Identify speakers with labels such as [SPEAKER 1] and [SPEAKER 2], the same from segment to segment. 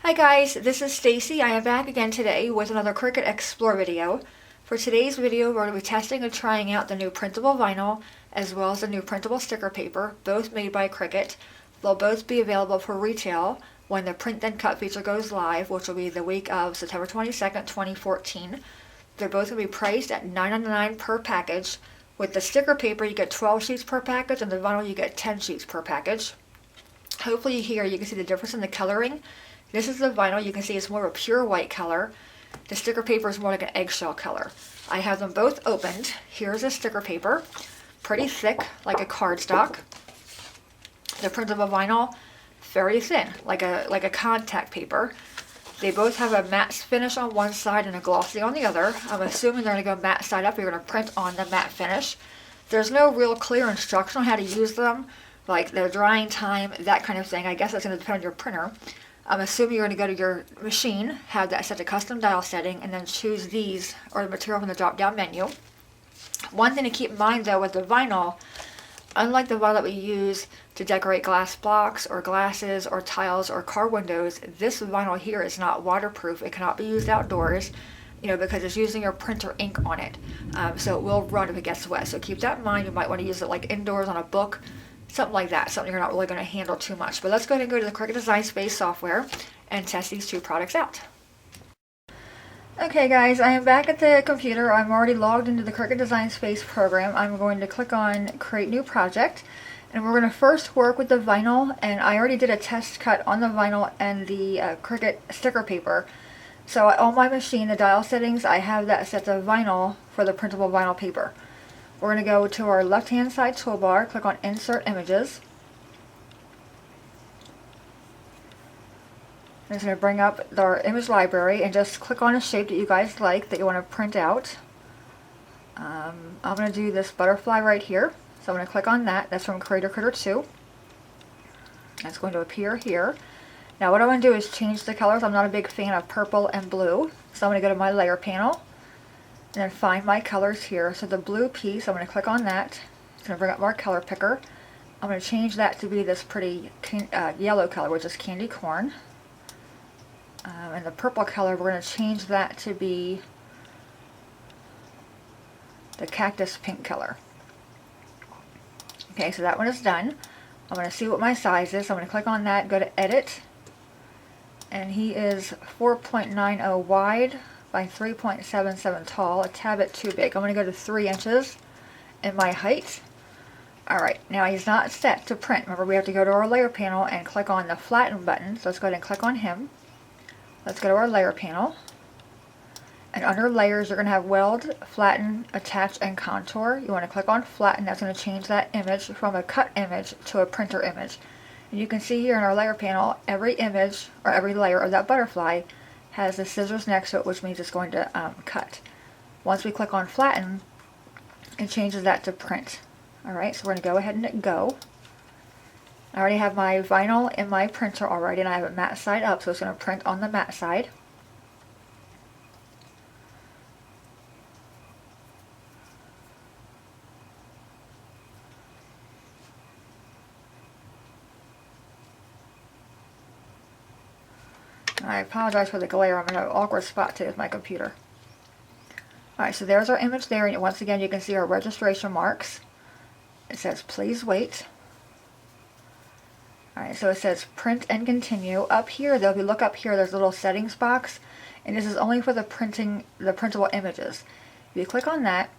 [SPEAKER 1] Hi guys, this is Stacy. I am back again today with another Cricut Explore video. For today's video, we're going to be testing and trying out the new printable vinyl as well as the new printable sticker paper, both made by Cricut. They'll both be available for retail when the Print Then Cut feature goes live, which will be the week of September 22nd, 2014. They're both going to be priced at $9.99 per package. With the sticker paper, you get 12 sheets per package, and the vinyl, you get 10 sheets per package. Hopefully here you can see the difference in the coloring. This is the vinyl. You can see it's more of a pure white color. The sticker paper is more like an eggshell color. I have them both opened. Here's the sticker paper. Pretty thick, like a cardstock. The printable vinyl, very thin, like a contact paper. They both have a matte finish on one side and a glossy on the other. I'm assuming they're going to go matte side up. You're going to print on the matte finish. There's no real clear instruction on how to use them, like the drying time, that kind of thing. I guess that's going to depend on your printer. I'm assuming you're going to go to your machine, have that set to custom dial setting, and then choose these or the material from the drop-down menu. One thing to keep in mind though with the vinyl, unlike the vinyl that we use to decorate glass blocks or glasses or tiles or car windows, this vinyl here is not waterproof. It cannot be used outdoors, because it's using your printer ink on it. So it will run if it gets wet. So keep that in mind. You might want to use it like indoors on a book. Something like that, something you're not really going to handle too much. But let's go ahead and go to the Cricut Design Space software and test these two products out. Okay guys, I am back at the computer. I'm already logged into the Cricut Design Space program. I'm going to click on Create New Project. And we're going to first work with the vinyl. And I already did a test cut on the vinyl and the Cricut sticker paper. So on my machine, the dial settings, I have that set to vinyl for the printable vinyl paper. We're going to go to our left-hand side toolbar, click on Insert Images. And it's going to bring up our image library, and just click on a shape that you guys like, that you want to print out. I'm going to do this butterfly right here. So I'm going to click on that. That's from Creator Critter 2. That's going to appear here. Now what I want to do is change the colors. I'm not a big fan of purple and blue. So I'm going to go to my layer panel. And then find my colors here. So the blue piece, I'm going to click on that. It's going to bring up our color picker. I'm going to change that to be this pretty yellow color, which is candy corn. And the purple color, we're going to change that to be the cactus pink color. Okay, so that one is done. I'm going to see what my size is. So I'm going to click on that, go to Edit. And he is 4.90 wide by 3.77 tall, a tad bit too big. I'm going to go to 3 inches in my height. Alright, now he's not set to print. Remember, we have to go to our layer panel and click on the flatten button. So let's go ahead and click on him. Let's go to our layer panel. And under layers, you're going to have weld, flatten, attach, and contour. You want to click on flatten. That's going to change that image from a cut image to a printer image. And you can see here in our layer panel, every image or every layer of that butterfly has the scissors next to it, which means it's going to cut. Once we click on flatten, it changes that to print. Alright, so we're going to go ahead and hit go. I already have my vinyl in my printer already, and I have it matte side up, so it's going to print on the matte side. I apologize for the glare. I'm in an awkward spot today with my computer. Alright, so there's our image there, and once again you can see our registration marks. It says please wait. Alright, so it says print and continue. Up here though, if you look up here, there's a little settings box, and this is only for the printable images. If you click on that,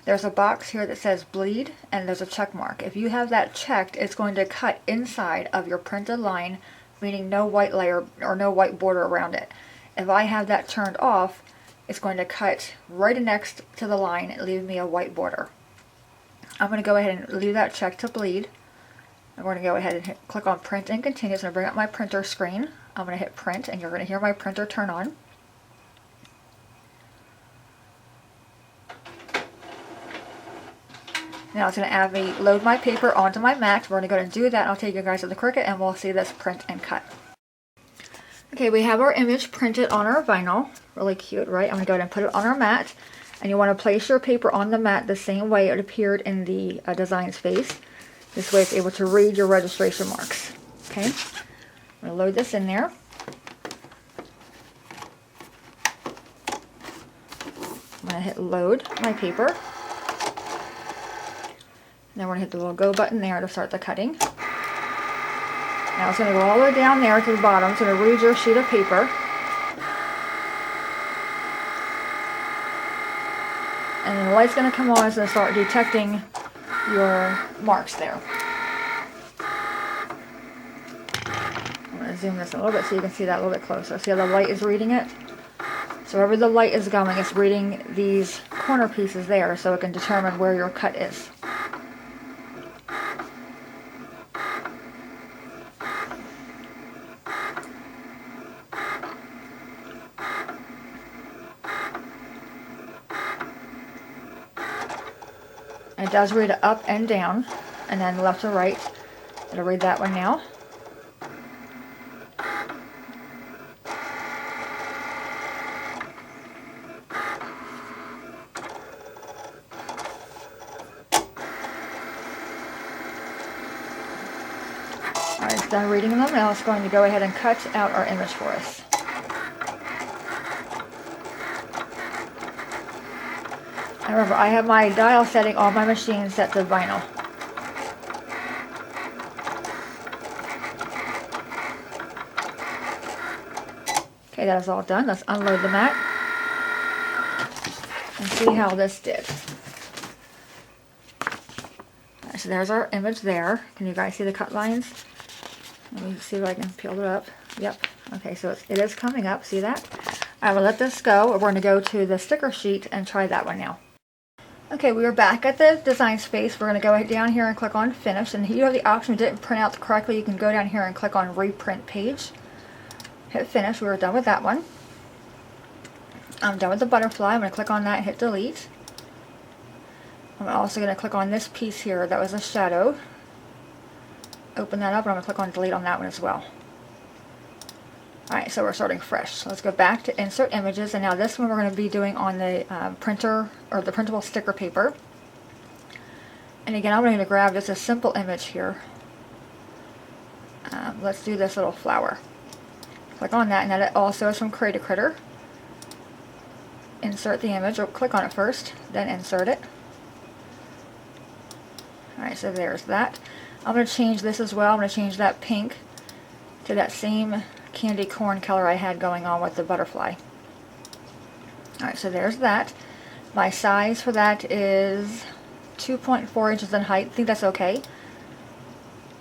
[SPEAKER 1] there's a box here that says bleed, and there's a check mark. If you have that checked, it's going to cut inside of your printed line, meaning no white layer or no white border around it. If I have that turned off, it's going to cut right next to the line, leaving me a white border. I'm going to go ahead and leave that checked to bleed. I'm going to go ahead and click on print and continue. It's going to bring up my printer screen. I'm going to hit print, and you're going to hear my printer turn on. Now it's going to have me load my paper onto my Mac. We're going to go ahead and do that. I'll take you guys to the Cricut, and we'll see this print and cut. Okay, we have our image printed on our vinyl. Really cute, right? I'm going to go ahead and put it on our mat. And you want to place your paper on the mat the same way it appeared in the design space. This way it's able to read your registration marks. Okay, I'm going to load this in there. going to hit load my paper. Now we're going to hit the little go button there to start the cutting. Now it's going to go all the way down there to the bottom. It's going to read your sheet of paper. And then the light's going to come on. It's going to start detecting your marks there. I'm going to zoom this a little bit so you can see that a little bit closer. See how the light is reading it? So wherever the light is going, it's reading these corner pieces there so it can determine where your cut is. And it does read it up and down, and then left to right. It'll read that one now. Alright, it's done reading them. Now it's going to go ahead and cut out our image for us. And remember, I have my dial setting on my machine set to vinyl. Okay, that is all done. Let's unload the mat and see how this did. Right, so there's our image there. Can you guys see the cut lines? Let me see if I can peel it up. Yep. Okay, so it is coming up. See that? I will let this go. We're going to go to the sticker sheet and try that one now. Okay, we are back at the design space. We're going to go down here and click on finish. And you have the option, if it didn't print out correctly, you can go down here and click on reprint page. Hit finish. We were done with that one. I'm done with the butterfly. I'm going to click on that and hit delete. I'm also going to click on this piece here that was a shadow. Open that up, and I'm going to click on delete on that one as well. Alright, so we're starting fresh. So let's go back to insert images, and now this one we're going to be doing on the printer, or the printable sticker paper. And again, I'm going to grab just a simple image here. Let's do this little flower. Click on that, and that also is from Cricut. Insert the image, or click on it first, then insert it. Alright, so there's that. I'm going to change this as well. I'm going to change that pink to that same candy corn color I had going on with the butterfly. Alright, so there's that. My size for that is 2.4 inches in height. I think that's okay.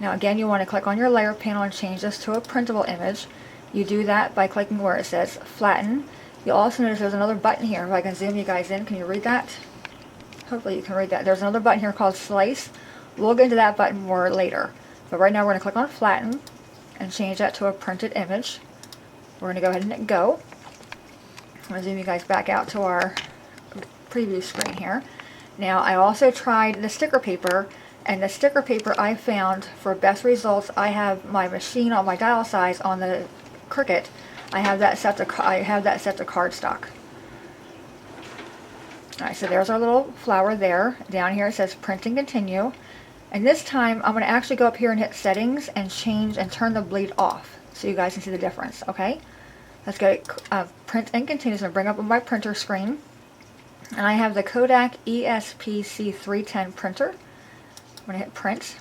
[SPEAKER 1] Now again, you want to click on your layer panel and change this to a printable image. You do that by clicking where it says flatten. You'll also notice there's another button here. If I can zoom you guys in, can you read that? Hopefully you can read that. There's another button here called slice. We'll get into that button more later. But right now we're going to click on flatten and change that to a printed image. We're going to go ahead and hit go. I'm going to zoom you guys back out to our preview screen here. Now I also tried the sticker paper, and the sticker paper I found for best results, I have my machine on my dial size on the Cricut. I have that set to cardstock. Alright, so there's our little flower there. Down here it says print and continue. And this time I'm going to actually go up here and hit settings and change and turn the bleed off so you guys can see the difference, okay? Let's go print and continue. So I'm going to bring up my printer screen. And I have the Kodak ESPC310 printer. I'm going to hit print.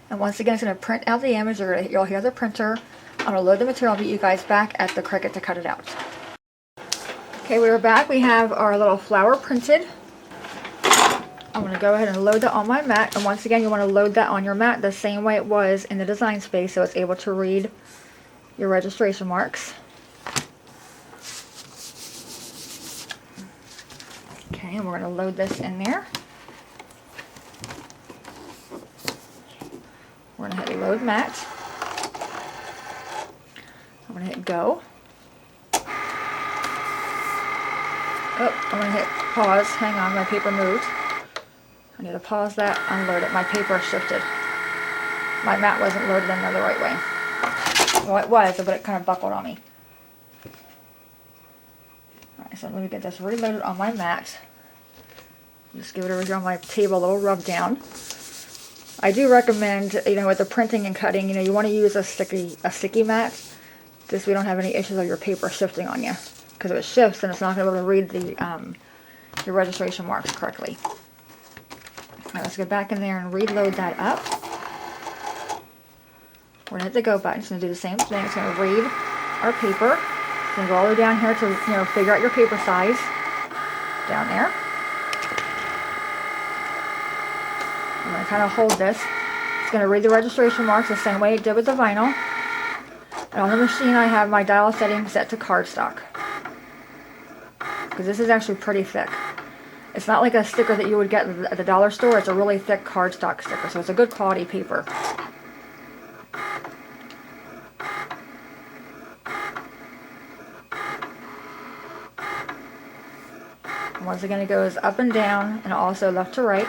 [SPEAKER 1] And once again it's going to print out the image. You'll hear the printer. I'm going to load the material and meet you guys back at the Cricut to cut it out. Okay, we're back. We have our little flower printed. I'm going to go ahead and load that on my mat, and once again you want to load that on your mat the same way it was in the design space so it's able to read your registration marks. Okay, and we're going to load this in there. We're going to hit load mat. I'm going to hit go. Oh, I'm going to hit pause. Hang on, my paper moved. I need to pause that, unload it. My paper shifted. My mat wasn't loaded in there the right way. Well, it was, but it kind of buckled on me. Alright, so let me get this reloaded on my mat. Just give it over here on my table, a little rub down. I do recommend, with the printing and cutting, you want to use a sticky mat, just so we don't have any issues of your paper shifting on you. because if it shifts, then it's not going to be able to read the registration marks correctly. Alright, let's get back in there and reload that up. We're going to hit the go button. It's going to do the same thing. It's going to read our paper. It's going to go all the way down here to, figure out your paper size. Down there. I'm going to kind of hold this. It's going to read the registration marks the same way it did with the vinyl. And on the machine I have my dial setting set to cardstock. Because this is actually pretty thick. It's not like a sticker that you would get at the dollar store. It's a really thick cardstock sticker, so it's a good quality paper. And once again, it goes up and down and also left to right.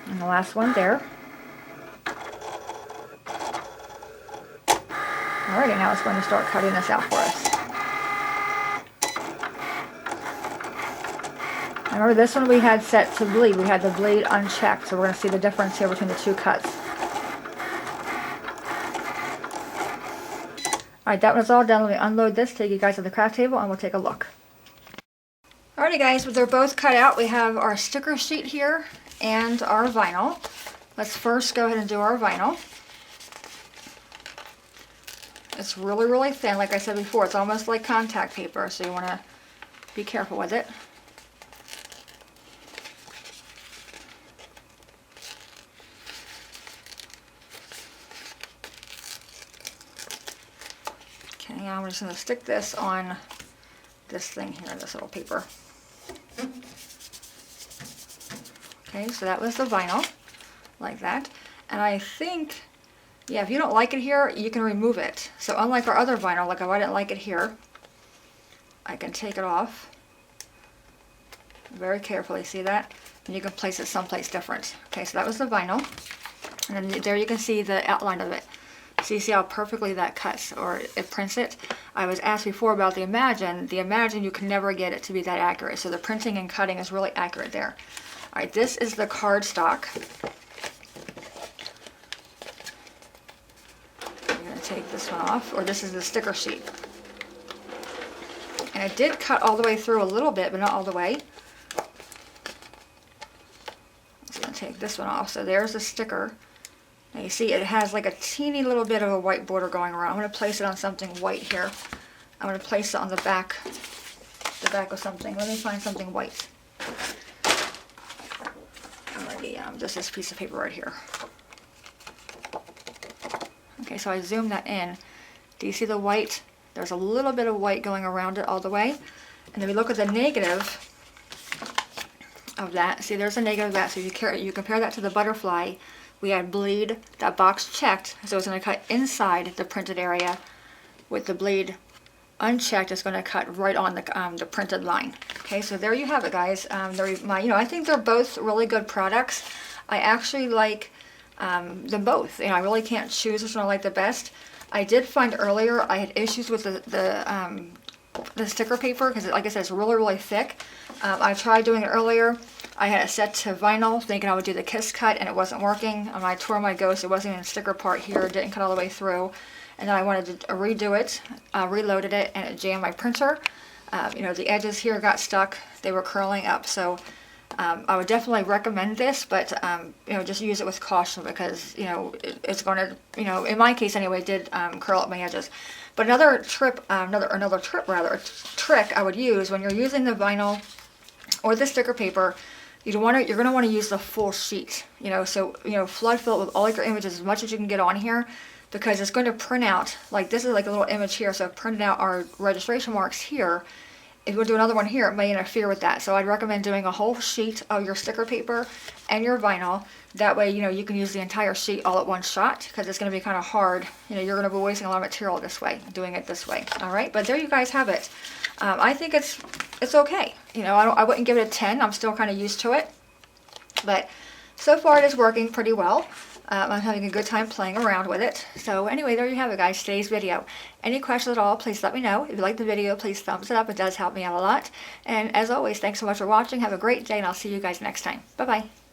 [SPEAKER 1] And the last one there. Alrighty, now it's going to start cutting this out for us. Remember, this one we had set to bleed. We had the bleed unchecked, so we're going to see the difference here between the two cuts. Alright, that one's all done. Let me unload this, take you guys to the craft table, and we'll take a look. Alrighty guys, they're both cut out. We have our sticker sheet here and our vinyl. Let's first go ahead and do our vinyl. It's really, really thin. Like I said before, it's almost like contact paper, so you want to be careful with it. Okay, now I'm just going to stick this on this thing here, this little paper. Okay, so that was the vinyl, like that. And I think, yeah, if you don't like it here, you can remove it. So unlike our other vinyl, like if I didn't like it here, I can take it off very carefully, see that? And you can place it someplace different. Okay, so that was the vinyl. And then there you can see the outline of it. So you see how perfectly that cuts, or it prints it. I was asked before about the Imagine. The Imagine, you can never get it to be that accurate. So the printing and cutting is really accurate there. Alright, this is the cardstock. I'm going to take this one off, or this is the sticker sheet. And it did cut all the way through a little bit, but not all the way. I'm going to take this one off. So there's the sticker. Now you see it has like a teeny little bit of a white border going around. I'm going to place it on something white here. I'm going to place it on the back of something. Let me find something white. Alrighty, just this piece of paper right here. Okay, so I zoom that in. Do you see the white? There's a little bit of white going around it all the way. And then we look at the negative of that. See, there's a negative of that. So you compare that to the butterfly. We had bleed, that box checked, so it's going to cut inside the printed area. With the bleed unchecked, it's going to cut right on the printed line. Okay, so there you have it, guys. I think they're both really good products. I actually like them both. I really can't choose which one I like the best. I did find earlier I had issues with the sticker paper because, like I said, it's really, really thick. I tried doing it earlier. I had it set to vinyl, thinking I would do the kiss cut, and it wasn't working. When I tore my ghost, it wasn't even a sticker part here. It didn't cut all the way through. And then I wanted to redo it, reloaded it, and it jammed my printer. The edges here got stuck. They were curling up. So I would definitely recommend this, but just use it with caution because it's going to, in my case anyway, it did curl up my edges. But another trick I would use when you're using the vinyl or the sticker paper, you're going to want to use the full sheet. Flood fill it with all of your images as much as you can get on here, because it's going to print out, like this is like a little image here, so I've printed out our registration marks here. If you do another one here, it may interfere with that. So I'd recommend doing a whole sheet of your sticker paper and your vinyl. That way, you can use the entire sheet all at one shot, because it's going to be kind of hard. You're going to be wasting a lot of material this way, doing it this way. All right, but there you guys have it. I think it's okay. I wouldn't give it a 10. I'm still kind of used to it, but so far it is working pretty well. I'm having a good time playing around with it. So anyway, there you have it, guys, today's video. Any questions at all, please let me know. If you like the video, please thumbs it up. It does help me out a lot. And as always, thanks so much for watching. Have a great day, and I'll see you guys next time. Bye-bye.